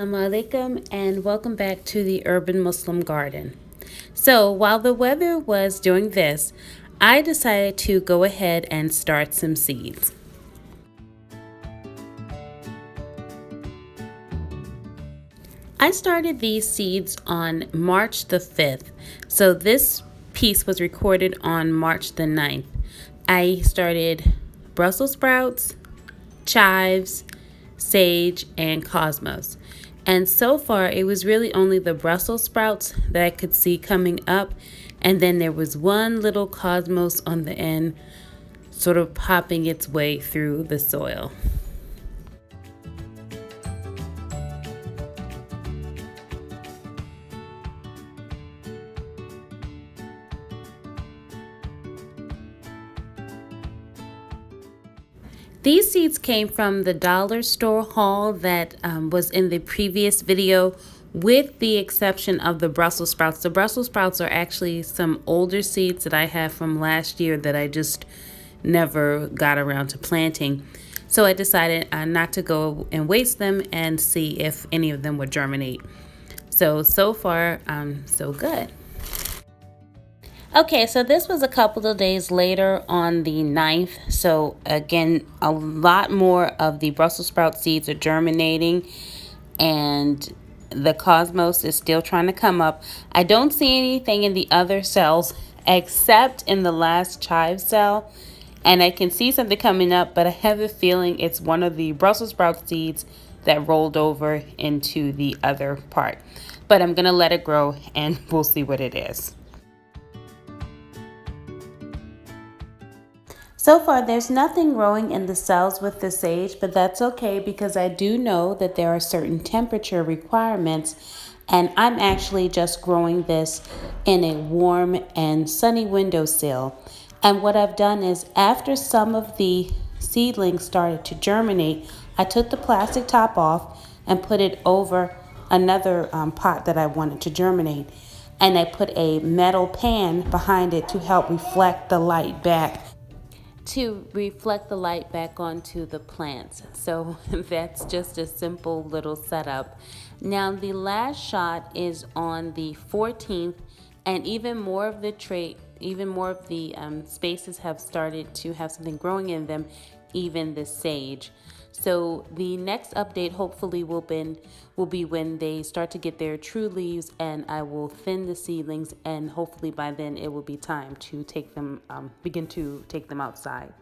Assalamu alaikum and welcome back to the Urban Muslim Garden. So while the weather was doing this, I decided to go ahead and start some seeds. I started these seeds on March the 5th. So this piece was recorded on March the 9th. I started Brussels sprouts, chives, sage, and cosmos. And so far, it was really only the Brussels sprouts that I could see coming up. And then there was one little cosmos on the end, sort of popping its way through the soil. These seeds came from the dollar store haul that was in the previous video, with the exception of the Brussels sprouts. The Brussels sprouts are actually some older seeds that I have from last year that I just never got around to planting. So I decided not to go and waste them and see if any of them would germinate. So far, so good. Okay, so this was a couple of days later on the 9th. So again, a lot more of the Brussels sprout seeds are germinating and the cosmos is still trying to come up. I don't see anything in the other cells except in the last chive cell. And I can see something coming up, but I have a feeling it's one of the Brussels sprout seeds that rolled over into the other part. But I'm going to let it grow and we'll see what it is. So far, there's nothing growing in the cells with the sage, but that's okay because I do know that there are certain temperature requirements, and I'm actually just growing this in a warm and sunny windowsill. And what I've done is, after some of the seedlings started to germinate, I took the plastic top off and put it over another pot that I wanted to germinate. And I put a metal pan behind it to help reflect the light back onto the plants. So that's just a simple little setup. Now the last shot is on the 14th, and even more of the spaces have started to have something growing in them, even the sage. So the next update hopefully will be when they start to get their true leaves, and I will thin the seedlings, and hopefully by then it will be time to take them, begin to take them outside.